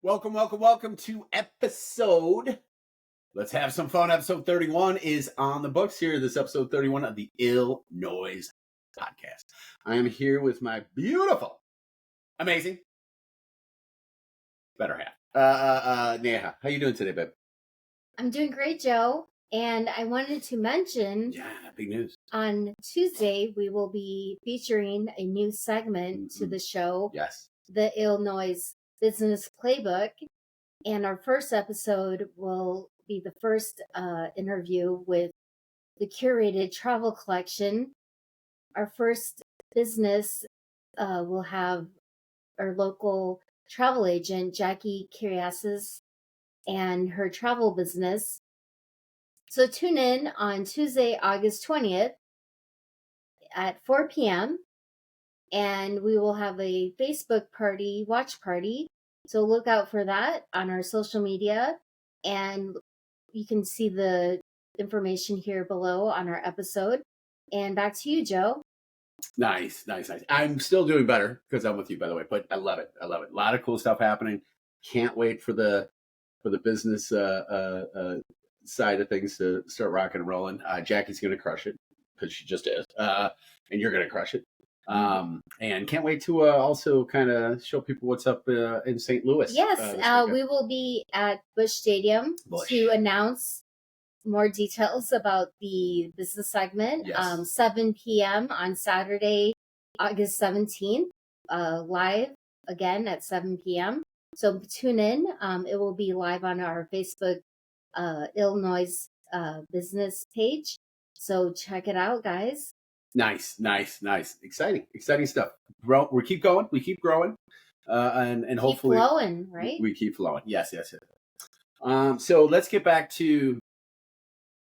Welcome to episode. Let's have some fun. Episode 31 is on the books here. This episode 31 of the Ill Noise podcast. I am here with my beautiful, amazing, better half. Neha, how you doing today, babe? I'm doing great, Joe. And I wanted to mention, big news. On Tuesday, we will be featuring a new segment to the show. Yes. The Ill Noise Business Playbook. And our first episode will be the first interview with the Curated travel collection. Our first business will have our local travel agent, Jackie Kyriazes, and her travel business. So tune in on Tuesday, August 20th at 4 p.m. And we will have a Facebook watch party. So look out for that on our social media. And you can see the information here below on our episode. And back to you, Joe. Nice. I'm still doing better because I'm with you, by the way, but I love it. A lot of cool stuff happening. Can't wait for the business side of things to start rocking and rolling. Jackie's going to crush it because she just is. And you're going to crush it. And can't wait to also kind of show people what's up in St. Louis. Yes, we will be at Busch Stadium to announce more details about the business segment. Yes. 7 p.m. on Saturday, August 17th, live again at 7 p.m. So tune in. It will be live on our Facebook Ill Noise business page. So check it out, guys. Nice. Exciting stuff. We keep going. We keep growing. And hopefully keep flowing, right? We keep flowing. Yes. So let's get back to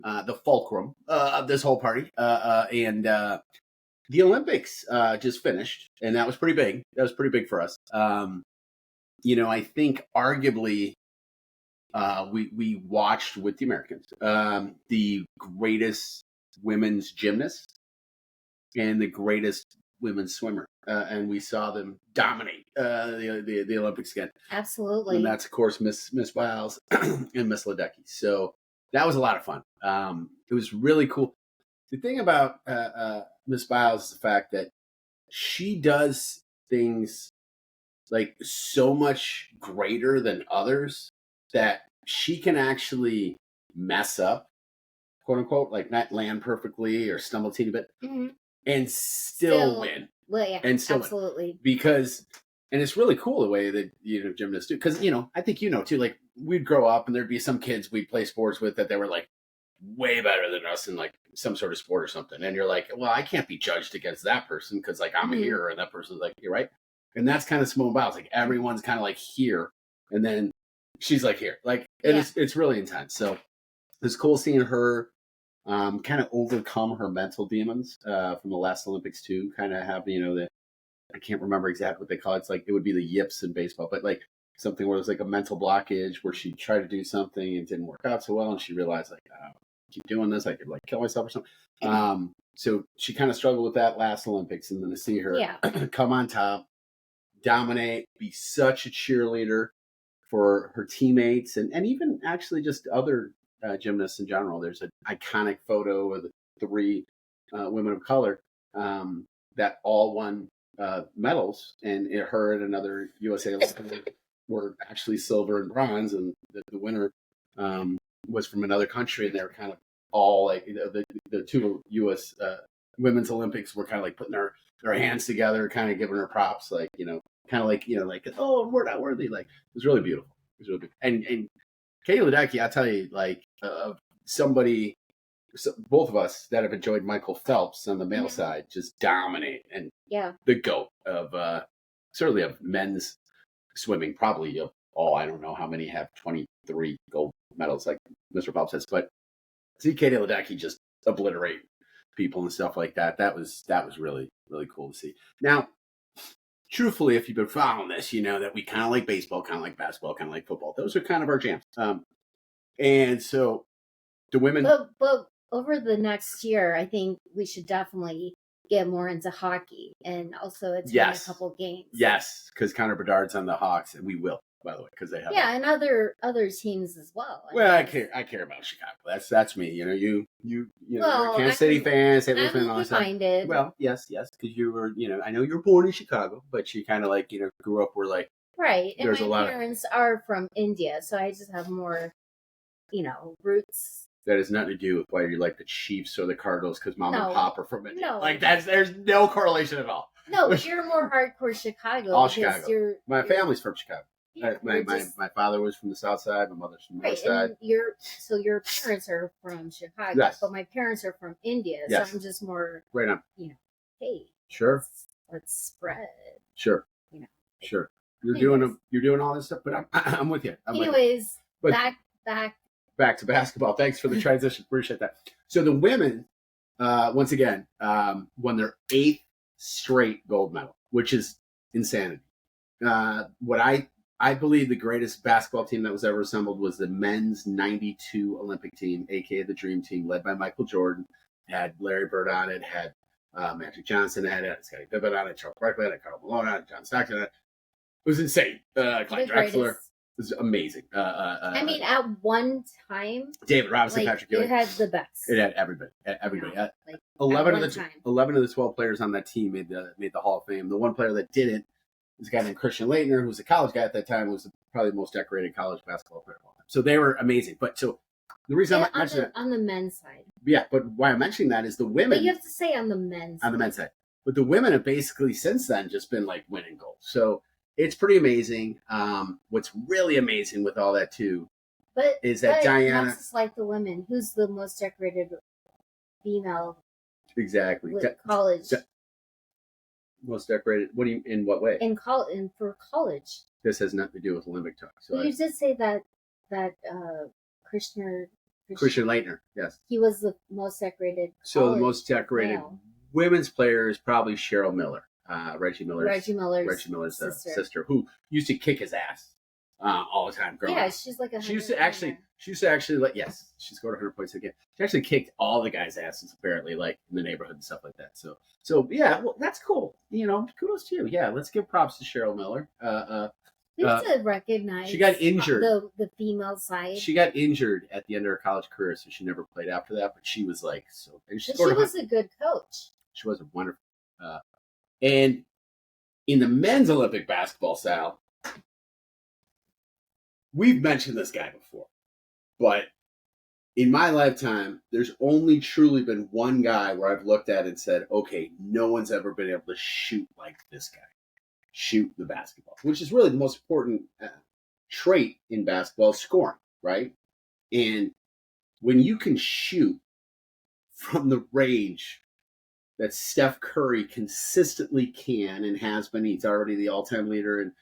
the fulcrum of this whole party. And the Olympics just finished, and that was pretty big. That was pretty big for us. I think arguably we watched with the Americans the greatest women's gymnast and the greatest women's swimmer, and we saw them dominate the Olympics again. Absolutely, and that's of course Miss Biles and Miss Ledecky. So that was a lot of fun. It was really cool. The thing about Miss Biles is the fact that she does things like so much greater than others that she can actually mess up, quote unquote, like not land perfectly or stumble a teeny bit, and still win. Well, yeah, and still absolutely. Win. Because, and it's really cool the way that gymnasts do. Because I think too. Like we'd grow up and there'd be some kids we'd play sports with that they were like way better than us in like some sort of sport or something, and you're like, well, I can't be judged against that person because like I'm here and that person's like, you're right. And that's kind of Simone Biles. Like everyone's kind of like here, and then she's like here. Like it's really intense. So it's cool seeing her kind of overcome her mental demons from the last Olympics too. Kind of have I can't remember exactly what they call it. It's like it would be the yips in baseball, but like something where it was like a mental blockage where she tried to do something and it didn't work out so well, and she realized like, keep doing this, I could like kill myself or something. So she kind of struggled with that last Olympics, and then to see her come on top, dominate, be such a cheerleader for her teammates and even actually just other gymnasts in general. There's an iconic photo of the three women of color that all won medals, and her and another USA were actually silver and bronze, and the winner was from another country, and they were kind of all like the two U.S. Women's Olympics were kind of like putting their hands together, kind of giving her props, like kind of like like, oh, we're not worthy. Like it was really beautiful. It was really beautiful. And Katie Ledecky, I'll tell you, like somebody, both of us that have enjoyed Michael Phelps on the male side just dominate, and the GOAT of certainly of men's swimming, probably of all, I don't know how many have 23 gold medals like Mr. Phelps has, but see Katie Ledecky just obliterate people and stuff like that. That was really, really cool to see. Now, truthfully, if you've been following this, you know that we kind of like baseball, kind of like basketball, kind of like football. Those are kind of our jams. And so the women... But over the next year, I think we should definitely get more into hockey and also attend a couple games. Yes, because Connor Bedard's on the Hawks, and we will. by the way, because they have. And other teams as well. Well, I care about Chicago. That's me. You know, you Well, you're a Kansas City fan, St. Louis I'm fan, all that stuff. open-minded. Well, yes, because you were, I know you were born in Chicago, but you kind of like, grew up where like. Right, and There's my a lot parents are from India, so I just have more, roots. That has nothing to do with whether you like the Chiefs or the Cardinals because mom and pop are from India. No. Like there's no correlation at all. No, but you're more hardcore Chicago. All Chicago. My family's from Chicago. Yeah, my father was from the south side. My mother's from the north side. And your parents are from Chicago, yes. But my parents are from India, yes. so I'm just more right on. Hey, sure, let's spread. Sure, sure. You're doing all this stuff, but I'm with you. Anyways, back to basketball. Thanks for the transition. Appreciate that. So the women, once again, won their 8th straight gold medal, which is insanity. What I believe the greatest basketball team that was ever assembled was the men's 92 Olympic team, aka the Dream Team, led by Michael Jordan. It had Larry Bird on it, had Magic Johnson on it, Scottie Pippen on it, Charles Barkley on it, Karl Malone on it, John Stockton on it. It was insane. Clyde Drexler. It was amazing. I mean, at one time, David Robinson, Patrick Ewing. It had the best. It had everybody. 11 of the 12 players on that team made the Hall of Fame. The one player that didn't was a guy named Christian Laettner, who was a college guy at that time, was probably the most decorated college basketball player of all time. So they were amazing. But so the reason I'm mentioning that on the men's side. Yeah, but why I'm mentioning that is the women. But you have to say on the men's side. But the women have basically since then just been like winning gold. So it's pretty amazing. What's really amazing with all that too is that Diana. Not just like the women. Who's the most decorated female? Exactly. College. Most decorated. What do you? In what way? For college. This has nothing to do with Olympic talk. So you did say that Christian Laettner. Yes. He was the most decorated. So the most decorated women's player is probably Cheryl Miller. Reggie Miller's sister, who used to kick his ass all the time. Growing up. She's like she used to actually she scored 100 points again. She actually kicked all the guys' asses apparently, like in the neighborhood and stuff like that. So yeah, well, that's cool. Kudos to you. Yeah, let's give props to Cheryl Miller. We have to recognize she got injured. The female side. She got injured at the end of her college career, so she never played after that. But she was like so. And she was a good coach. She was a wonderful. And in the men's Olympic basketball style, we've mentioned this guy before, but in my lifetime, there's only truly been one guy where I've looked at and said, okay, no one's ever been able to shoot like this guy. Shoot the basketball, which is really the most important trait in basketball, scoring, right? And when you can shoot from the range that Steph Curry consistently can and has been. He's already the all-time leader in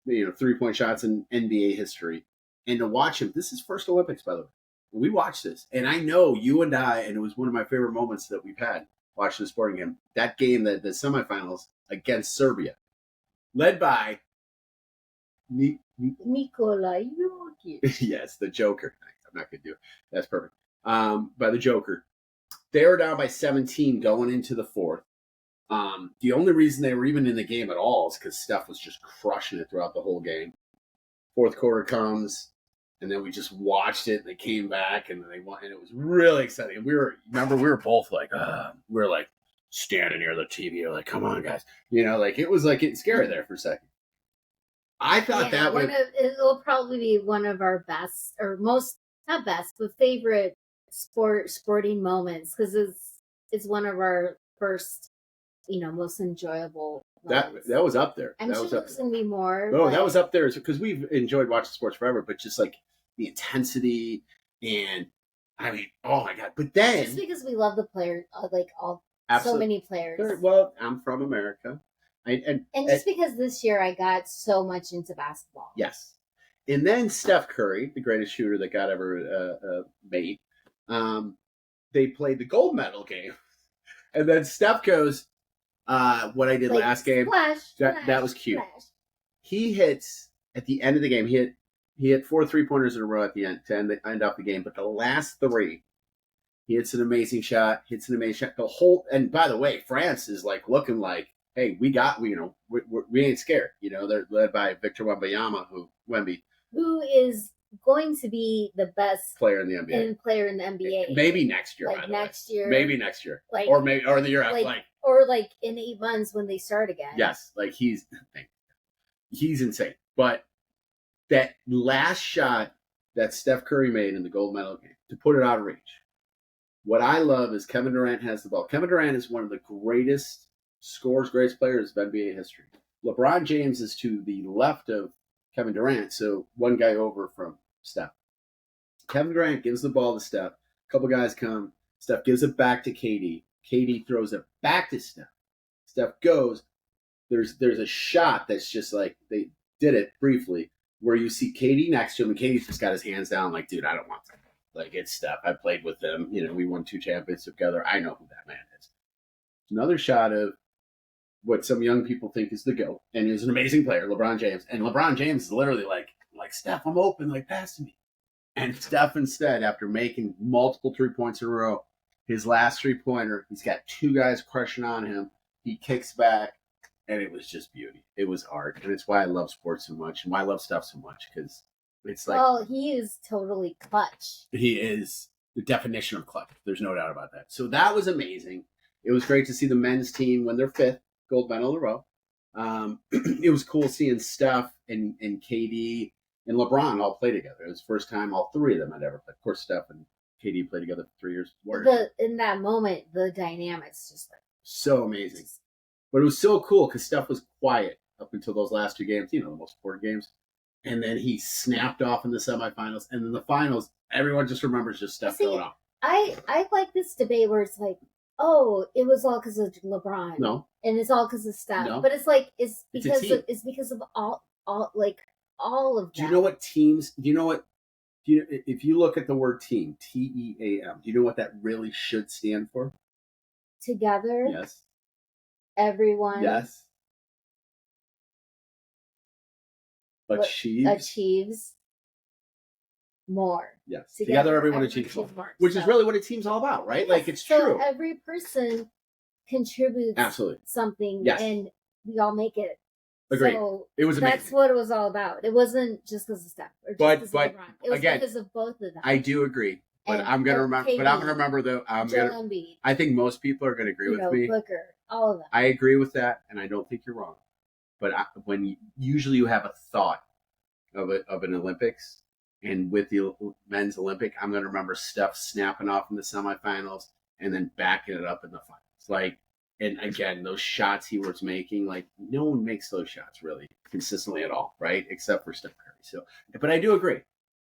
3-point shots in NBA history. And to watch him, this is first Olympics, by the way. We watched this, and I know you and I, and it was one of my favorite moments that we've had watching the sporting game. That game, the semifinals against Serbia, led by Nikola Jokic. Yes, the Joker. I'm not going to do it. That's perfect. By the Joker. They were down by 17 going into the fourth. The only reason they were even in the game at all is because Steph was just crushing it throughout the whole game. Fourth quarter comes, and then we just watched it, and they came back, and they won, and it was really exciting. And we were both like, we were like standing near the TV, like, come on, guys. It was like it's scary there for a second. I thought it will probably be one of our best, or most, not best, but favorite sporting moments, because it's one of our first, most enjoyable moments. That was up there. I'm sure there's gonna be more. No, that was up there because we've enjoyed watching sports forever, but just like the intensity and I mean, oh my god! But then just because we love the players, so many players. Well, I'm from America, and just because this year I got so much into basketball. Yes, and then Steph Curry, the greatest shooter that God ever made. They played the gold medal game, and then Steph goes, "What I did last game, that was cute." Flash. He hits at the end of the game. He hit 4 3-pointers in a row at the end to end up the game. But the last 3, he hits an amazing shot. The whole, and by the way, France is like looking like hey, we ain't scared. They're led by Victor Wemby, who is going to be the best player in the NBA. Maybe next year. Like next year. Maybe next year. Or the year after. Or in 8 months when they start again. Yes, he's insane. But that last shot that Steph Curry made in the gold medal game to put it out of reach. What I love is Kevin Durant has the ball. Kevin Durant is one of the greatest players of NBA history. LeBron James is to the left of Kevin Durant, so one guy over from Steph. Kevin Durant gives the ball to Steph. A couple guys come. Steph gives it back to KD. KD throws it back to Steph. Steph goes. There's a shot that's just like they did it briefly where you see KD next to him, and KD's just got his hands down like, dude, I don't want that. It's Steph. I played with him. We won 2 championships together. I know who that man is. Another shot of what some young people think is the GOAT, and he's an amazing player, LeBron James. And LeBron James is literally like Steph, I'm open, pass to me. And Steph instead, after making multiple 3-points in a row, his last 3-pointer, he's got 2 guys crushing on him. He kicks back, and it was just beauty. It was art, and it's why I love sports so much, and why I love Steph so much, because it's like... Well, he is totally clutch. He is the definition of clutch. There's no doubt about that. So that was amazing. It was great to see the men's team win their 5th gold medal in a row. It was cool seeing Steph and KD and LeBron all play together. It was the first time all 3 of them had ever played. Of course, Steph and KD played together for 3 years. In that moment, the dynamics just so amazing. But it was so cool because Steph was quiet up until those last 2 games, the most important games. And then he snapped off in the semifinals. And then the finals, everyone just remembers just Steph going off. I like this debate where it's like, oh, it was all because of LeBron. No. And it's all because of Steph. No. But it's because of all of that. Do you know what teams, if you look at the word team, TEAM, do you know what that really should stand for? Together. Yes. Everyone. Yes. Achieves more. Yes. Together everyone achieves more. Which is really what a team's all about, right? Yes, it's true. Every person contributes something, yes, and we all make it. Agreed. So it was amazing. That's what it was all about. It wasn't just because of Steph or just because of LeBron. It was again, because of both of them. I do agree. But I'm gonna remember. But I'm gonna remember though. Embiid. I think most people are gonna agree with me. Booker, all of them. I agree with that, and I don't think you're wrong. But when usually you have a thought of an Olympics, and with the men's Olympic, I'm gonna remember Steph snapping off in the semifinals and then backing it up in the finals. And again, those shots he was making, no one makes those shots really consistently at all, right? Except for Steph Curry. So, but I do agree.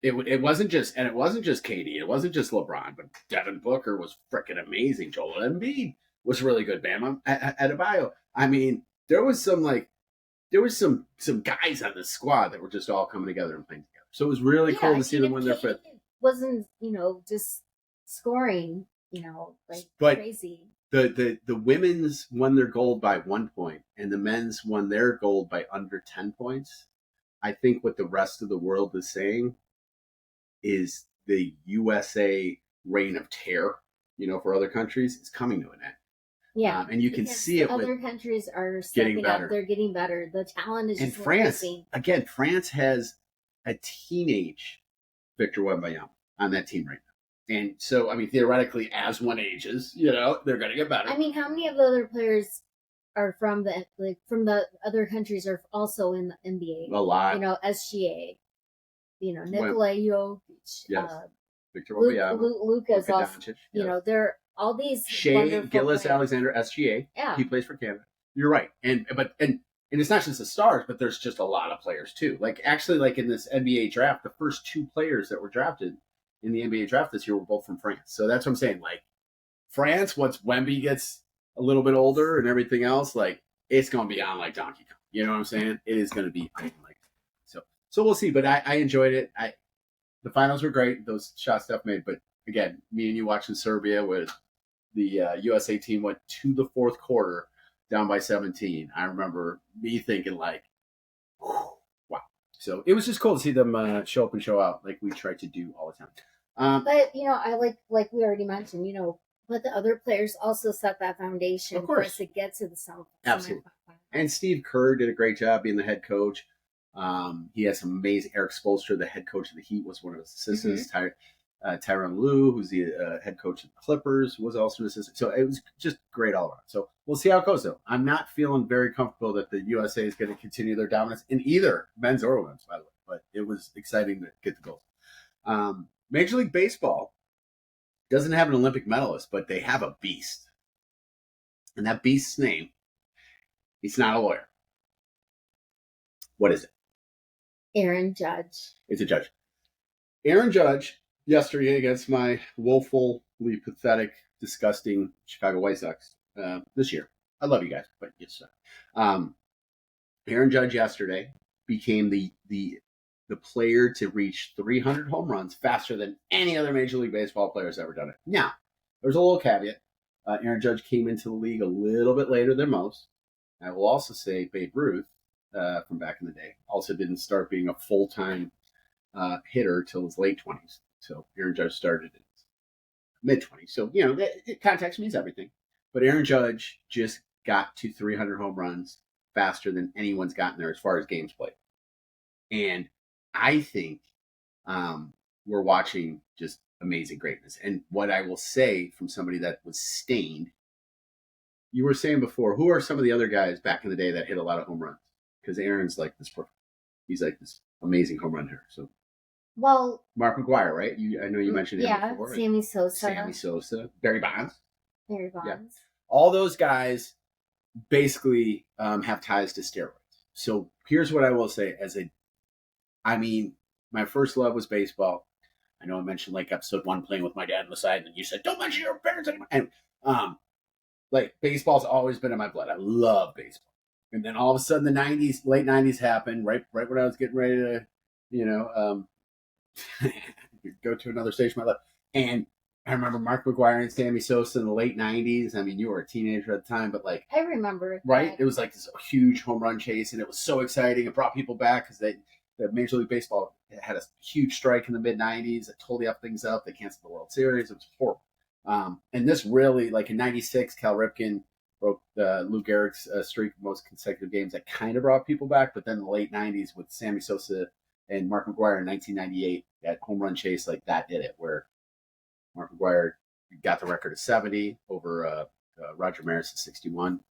It wasn't just KD, it wasn't just LeBron, but Devin Booker was freaking amazing. Joel Embiid was really good. Bam Adebayo. I mean, there was some guys on the squad that were just all coming together and playing together. So it was really cool to see them win their 5th. It wasn't, just scoring, crazy. The women's won their gold by 1 point, and the men's won their gold by under 10 points. I think what the rest of the world is saying is the USA reign of terror, for other countries is coming to an end. Yeah, and you can see it. Other countries are stepping up. They're getting better. The talent is just France. Again, France has a teenage Victor Wembanyama on that team right now, and so theoretically, as one ages, they're going to get better. How many of the other players are from the other countries are also in the NBA? A lot. SGA. Nikola Jokic. Yes. Victor Wembanyama. Luka's also. Yes. They're all these Shea Gilgeous-Alexander, SGA. Yeah. He plays for Canada. You're right. And it's not just the stars, but there's just a lot of players too. In this NBA draft, the first 2 players that were drafted in the NBA draft this year were both from France. So that's what I'm saying. France, once Wemby gets a little bit older and everything else, it's going to be on like Donkey Kong. You know what I'm saying? It is going to be on like so we'll see. But I enjoyed it. The finals were great. Those shots Steph made. But again, me and you watching Serbia with the USA team went to the 4th quarter down by 17. I remember me thinking wow. So it was just cool to see them show up and show out like we try to do all the time. But I like we already mentioned, But the other players also set that foundation Of for course. us to get to the Absolutely. semifinals. And Steve Kerr did a great job being the head coach. He has some amazing. Eric Spoelstra, the head coach of the Heat, was one of his assistants. Tyronn Lue, who's the head coach of the Clippers, was also an assistant. So it was just great all around. So we'll see how it goes, though. I'm not feeling very comfortable that the USA is going to continue their dominance in either men's or women's, by the way. But it was exciting to get the goal. Major League Baseball doesn't have an Olympic medalist, but they have a beast. And that beast's name, he's not a lawyer. What is it? Aaron Judge. It's a judge. Aaron Judge, yesterday against my woefully pathetic, disgusting Chicago White Sox this year. I love you guys, but yes. Aaron Judge yesterday became the player to reach 300 home runs faster than any other Major League Baseball player has ever done it. Now, there's a little caveat. Aaron Judge came into the league a little bit later than most. I will also say Babe Ruth, from back in the day, also didn't start being a full-time hitter till his late 20s. So Aaron Judge started in his mid-20s. So, context means everything. But Aaron Judge just got to 300 home runs faster than anyone's gotten there as far as games played. And I think we're watching just amazing greatness. And what I will say from somebody that was stained, you were saying before, who are some of the other guys back in the day that hit a lot of home runs? Because Aaron's like this, he's like this amazing home run hitter. So, well, Mark McGwire, right? I know you mentioned him before. Sammy Sosa, Barry Bonds. Yeah. All those guys basically have ties to steroids. So here's what I will say: my first love was baseball. I know I mentioned like episode 1 playing with my dad on the side, and you said don't mention your parents anymore. And like baseball's always been in my blood. I love baseball. And then all of a sudden, the late '90s happened. Right when I was getting ready to, go to another stage of my life. And I remember Mark McGwire and Sammy Sosa in the late '90s. I mean, you were a teenager at the time, but like I remember, right? It was like this huge home run chase, and it was so exciting. It brought people back because the Major League Baseball had a huge strike in the mid '90s. It totally up things up. They canceled the World Series. It was horrible. And this really, like in '96, Cal Ripken broke Lou Gehrig's streak of most consecutive games. That kind of brought people back. But then in the late '90s with Sammy Sosa and Mark McGwire in 1998, that home run chase, like that did it, where Mark McGwire got the record of 70 over Roger Maris at 61,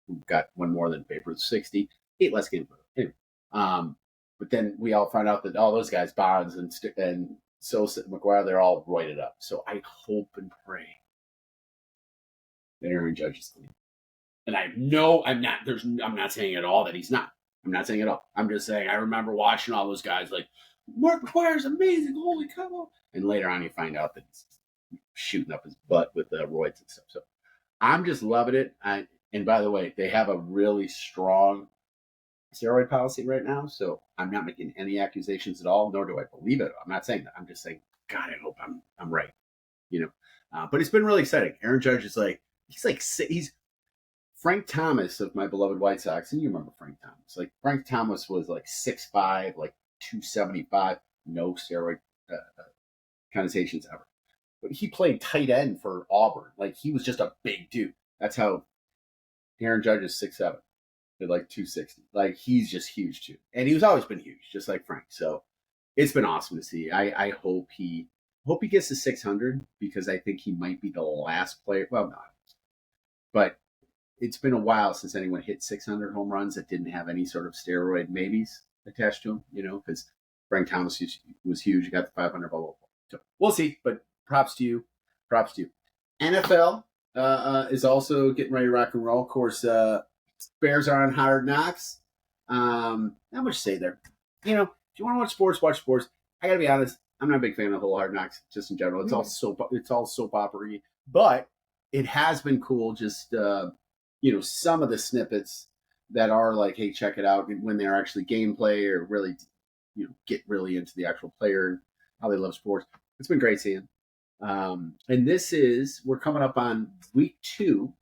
who got one more than Babe Ruth 60, 8 less games. Anyway, but then we all found out that all those guys, Bonds and Sosa, McGwire, they're all roided up. So I hope and pray that Aaron Judge is clean. And I know I'm not saying at all that he's not. I'm not saying at all. I'm just saying I remember watching all those guys like, Mark McGwire's amazing, holy cow. And later on you find out that he's shooting up his butt with roids and stuff. So I'm just loving it. And by the way, they have a really strong steroid policy right now, so I'm not making any accusations at all, nor do I believe it. I'm not saying that. I'm just saying, God, I hope I'm right. But it's been really exciting. Aaron Judge is he's Frank Thomas of my beloved White Sox, and you remember Frank Thomas. Like Frank Thomas was like 6'5", like 275, no steroid connotations ever. But he played tight end for Auburn. Like he was just a big dude. That's how Aaron Judge is 6'7". At like 260. Like he's just huge too. And he's always been huge, just like Frank. So it's been awesome to see. I hope he gets to 600 because I think he might be the last player. Well, not. But it's been a while since anyone hit 600 home runs that didn't have any sort of steroid maybes attached to him, because Frank Thomas was huge. He got the 500, blah, blah, blah. So we'll see, but props to you. NFL is also getting ready to rock and roll. Of course, Bears are on Hard Knocks. Not much to say there. If you want to watch sports, watch sports. I gotta be honest, I'm not a big fan of the whole Hard Knocks, just in general. It's all soap opera-y. But it has been cool just some of the snippets that are like, hey, check it out, when they're actually gameplay or really get really into the actual player and how they love sports. It's been great seeing. And we're coming up on week 2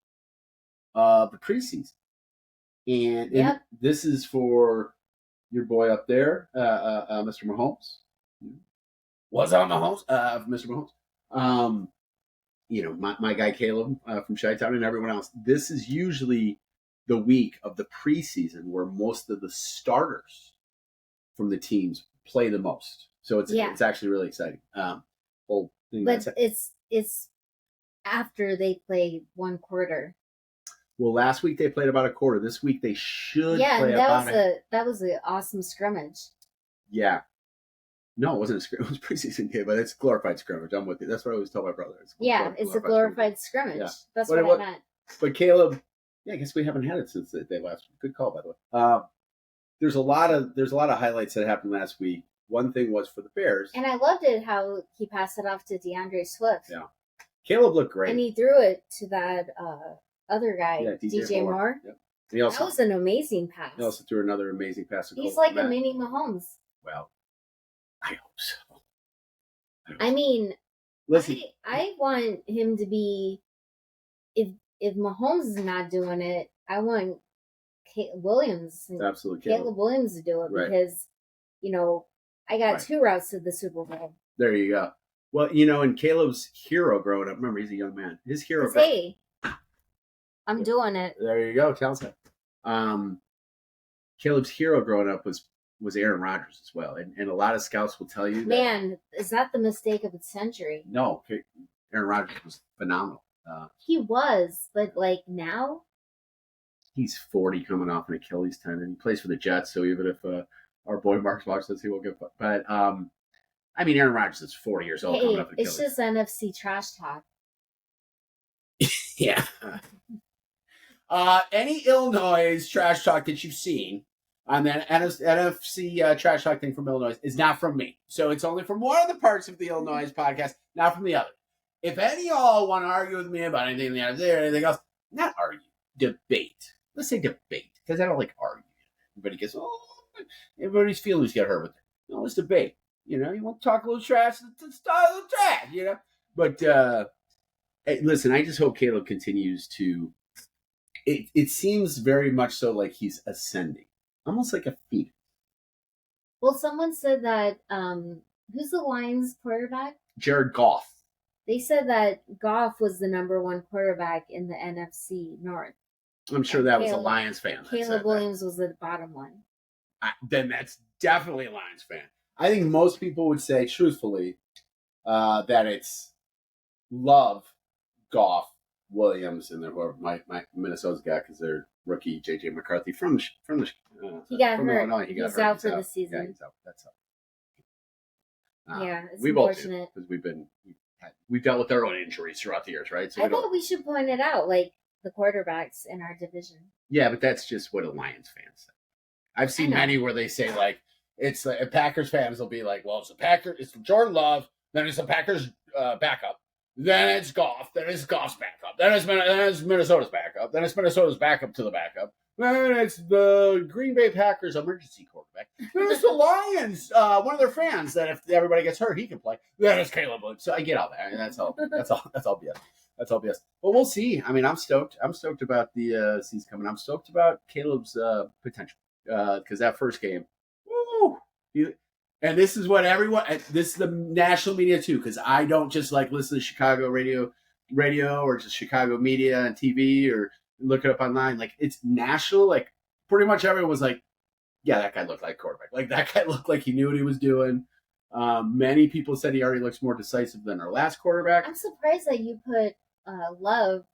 of the preseason. And this is for your boy up there, Mr. Mahomes. What's up, Mahomes? Mr. Mahomes. my guy Caleb from Chi-Town and everyone else, this is usually the week of the preseason where most of the starters from the teams play the most. So it's actually really exciting. But it's after they play one quarter. Well, last week they played about a quarter. This week they should play that was an awesome scrimmage. Yeah. No, it wasn't a scrimmage. It was a preseason game, but it's glorified scrimmage. I'm with you. That's what I always tell my brother. It's a glorified scrimmage. Yeah. That's what I meant. But Caleb, I guess we haven't had it since the day last week. Good call, by the way. There's a lot of highlights that happened last week. One thing was for the Bears, and I loved it how he passed it off to DeAndre Swift. Yeah, Caleb looked great, and he threw it to that other guy, DJ Moore. Yep. That was an amazing pass. He also threw another amazing pass. He's like a mini Mahomes. Well, I hope so. I mean, listen, I want him to be. If Mahomes is not doing it, I want Williams. Absolutely, Caleb Williams to do it because, I got 2 routes to the Super Bowl. There you go. Well, and Caleb's hero growing up. Remember, he's a young man. His hero. Hey, I'm doing it. There you go. Tell us. Caleb's hero growing up was Aaron Rodgers as well, and a lot of scouts will tell you. Man, is that the mistake of the century? No, Aaron Rodgers was phenomenal. He was, but like now, he's 40, coming off an Achilles tendon. He plays for the Jets, so even if our boy Mark's watching this, he won't get. But I mean, Aaron Rodgers is 40 years old. Coming off an Achilles. It's just NFC trash talk. Yeah. Any Illinois trash talk that you've seen on that NFC trash talk thing from Illinois is not from me. So it's only from one of the parts of the Illinois podcast, not from the other. If any of y'all want to argue with me about anything there or anything else, not argue, debate. Let's say debate, because I don't like arguing. Everybody gets, everybody's feelings get hurt with it. No, let's debate. You want to talk a little trash, let's talk a little trash, But hey, listen, I just hope Caleb continues to. It seems very much so like he's ascending, almost like a phoenix. Well, someone said that who's the Lions quarterback? Jared Goff. They said that Goff was the number 1 quarterback in the NFC North. I'm sure that was a Lions fan. Caleb Williams was the bottom one. Then that's definitely a Lions fan. I think most people would say, truthfully, that it's Love, Goff, Williams, and my Minnesota's guy because they're rookie JJ McCarthy from the he got hurt. Illinois. He's out for the season. Yeah, he's out. That's out. Yeah, it's we unfortunate because we've dealt with our own injuries throughout the years, right? So I thought we should point it out, like the quarterbacks in our division. Yeah, but that's just what a Lions fan says. I've seen many where they say like it's like Packers fans will be like, well, it's Jordan Love, then it's the Packers backup. Then it's Goff. Then it's Goff's backup. Then it's Minnesota's backup. Then it's Minnesota's backup to the backup. Then it's the Green Bay Packers emergency quarterback. Then it's the Lions, one of their fans that if everybody gets hurt, he can play. Then it's Caleb. So I get all that. And that's all BS. That's all BS. But we'll see. I mean, I'm stoked. I'm stoked about the season coming. I'm stoked about Caleb's potential because that first game, woo! And this is what this is the national media too, because I don't just like listen to Chicago radio or just Chicago media and TV or look it up online. Like it's national. Like pretty much everyone was like, yeah, that guy looked like a quarterback. Like that guy looked like he knew what he was doing. Many people said he already looks more decisive than our last quarterback. I'm surprised that you put Love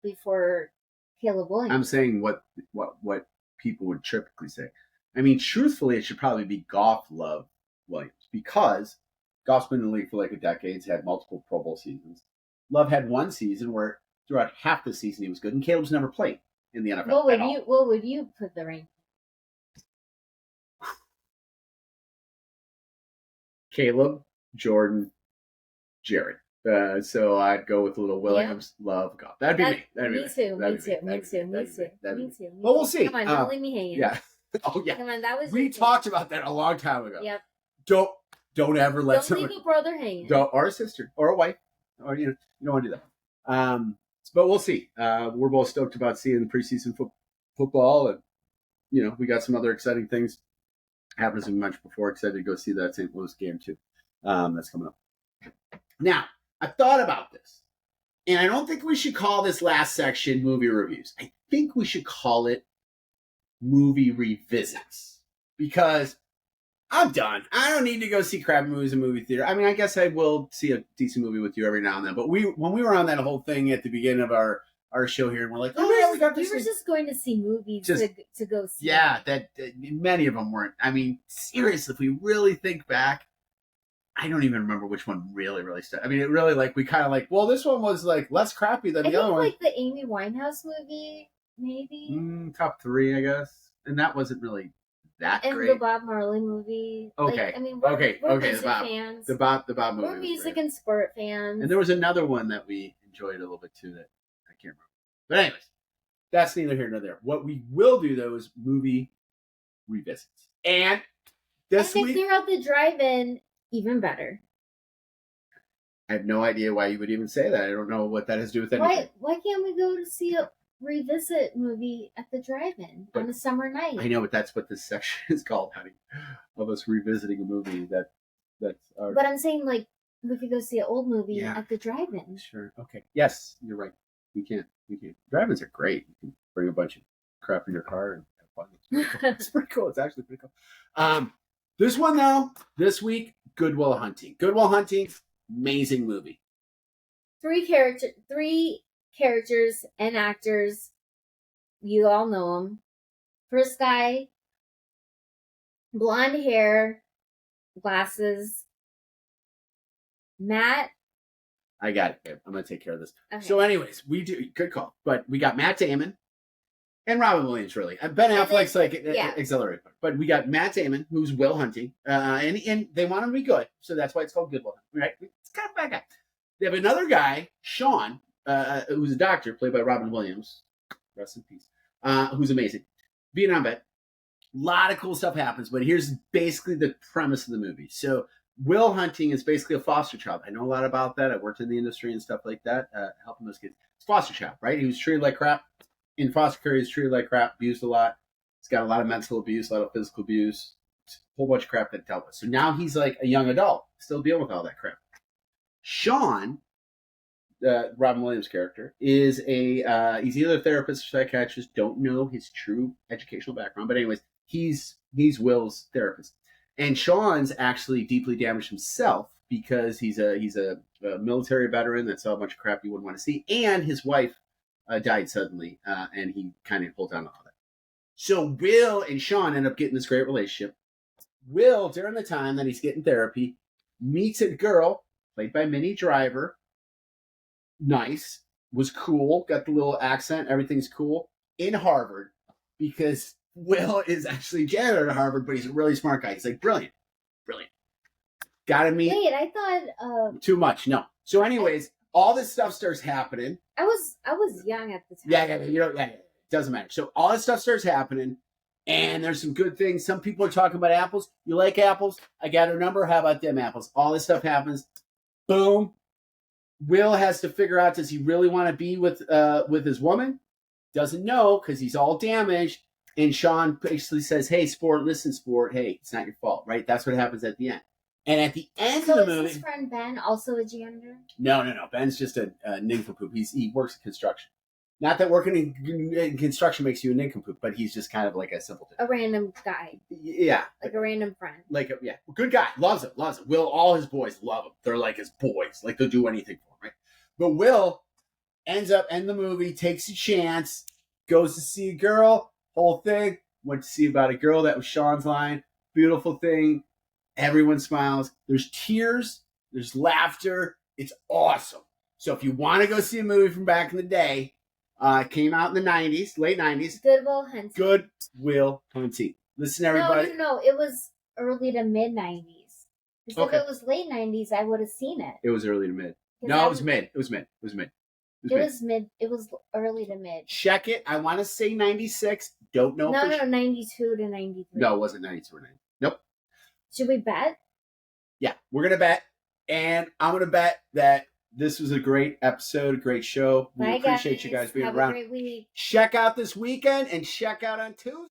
before Caleb Williams. I'm saying what people would typically say. I mean, truthfully, it should probably be Goff, Love, Williams because Goff's been in the league for like a decade. He's had multiple Pro Bowl seasons. Love had one season where throughout half the season he was good, and Caleb's never played in the NFL. What would you put the rank? Caleb, Jordan, Jared. So I'd go with a little Williams, Love, Goff. That'd be me. Me too. Well, we'll see. Come on, don't leave me hanging. Yeah. Oh yeah. Come on, that was. We talked about that a long time ago. Yep. Don't ever let someone leave a brother hanging. Or a sister or a wife, or you don't want to do that. But we'll see. We're both stoked about seeing preseason football, and we got some other exciting things happening. As we mentioned before, excited to go see that St. Louis game too. That's coming up. Now, I thought about this. And I don't think we should call this last section movie reviews. I think we should call it movie revisits. Because I'm done. I don't need to go see crappy movies in movie theater. I mean, I guess I will see a decent movie with you every now and then. But when we were on that whole thing at the beginning of our show here, and we're like, oh yeah, we got this. We were just going to see movies to go see. Yeah, that many of them weren't. I mean, seriously, if we really think back, I don't even remember which one really stuck. I mean, it really we kind of well, this one was less crappy than the other one. The Amy Winehouse movie, maybe top 3, I guess, and that wasn't really that and great. And the Bob Marley movie. Okay, we're music fans. The Bob movie. We're music and sport fans. And there was another one that we enjoyed a little bit too that I can't remember. But anyways, that's neither here nor there. What we will do though is movie revisits, and this week, if they're at the drive-in, even better. I have no idea why you would even say that. I don't know what that has to do with anything. Why can't we go to see a revisit movie at the drive-in on a summer night? I know, but that's what this section is called, honey. Of us revisiting a movie that's our... But I'm saying we could go see an old movie at the drive-in. Sure. Okay. Yes, you're right. We can. Drive-ins are great. You can bring a bunch of crap in your car and have fun. It's pretty cool. It's actually pretty cool. This one though, this week, Good Will Hunting. Good Will Hunting, amazing movie. 3 characters and actors. You all know them. First guy, blonde hair, glasses. Matt. I got it, babe. I'm going to take care of this. Okay. So anyways, good call. But we got Matt Damon and Robin Williams, really. Ben Affleck's auxiliary. But we got Matt Damon, who's Will Hunting. And they want him to be good. So that's why it's called Good Will Hunting. Right? It's kind of a bad guy. They have another guy, Sean, who's a doctor, played by Robin Williams. Rest in peace. Who's amazing. Vietnam vet. A lot of cool stuff happens, but here's basically the premise of the movie. So Will Hunting is basically a foster child. I know a lot about that. I worked in the industry and stuff like that, helping those kids. It's foster child, right? He was treated like crap. In foster care, he's treated like crap, abused a lot. He's got a lot of mental abuse, a lot of physical abuse, a whole bunch of crap that dealt with. So now he's like a young adult, still dealing with all that crap. Sean, Robin Williams' character, is he's either a therapist or psychiatrist. Don't know his true educational background, but anyways, he's Will's therapist. And Sean's actually deeply damaged himself because he's a military veteran that saw a bunch of crap you wouldn't want to see, and his wife died suddenly, and he kind of pulled down all that. So Will and Sean end up getting this great relationship. Will, during the time that he's getting therapy, meets a girl played by Minnie Driver. Nice, was cool, got the little accent, everything's cool, in Harvard, because Will is actually a janitor at Harvard, but he's a really smart guy. He's brilliant. Gotta meet. Wait, I thought too much. No. So, anyways, all this stuff starts happening. I was young at the time. Yeah. It doesn't matter. So all this stuff starts happening, and there's some good things. Some people are talking about apples. You like apples? I got her number. How about them apples? All this stuff happens. Boom. Will has to figure out, does he really want to be with his woman? Doesn't know because he's all damaged. And Sean basically says, hey, sport, listen, sport. Hey, it's not your fault, right? That's what happens at the end. And at the end of the movie... is his friend Ben also a janitor? No. Ben's just a nincompoop. He works in construction. Not that working in construction makes you a nincompoop, but he's just kind of like a simpleton. A random guy. Yeah. Like a random friend. Good guy. Loves him. Will, all his boys love him. They're like his boys. Like, they'll do anything for him, right? But Will ends up in the movie, takes a chance, goes to see a girl, whole thing. Went to see about a girl that was Sean's line. Beautiful thing. Everyone smiles. There's tears. There's laughter. It's awesome. So if you want to go see a movie from back in the day, it came out in the 90s, late 90s. Good Will Hunting. Good Will Hunting. Listen, everybody. No. It was early to mid 90s. Because if it was late 90s, I would have seen it. It was early to mid. No, it was mid. It was mid. It was early to mid. Check it. I want to say 96. Don't know. No, 92 to 93. No, it wasn't 92 or 90. Nope. Should we bet? Yeah, we're going to bet. And I'm going to bet that this was a great episode, a great show. We appreciate you guys being around. Have a great week. Check out this weekend and check out on Tuesday.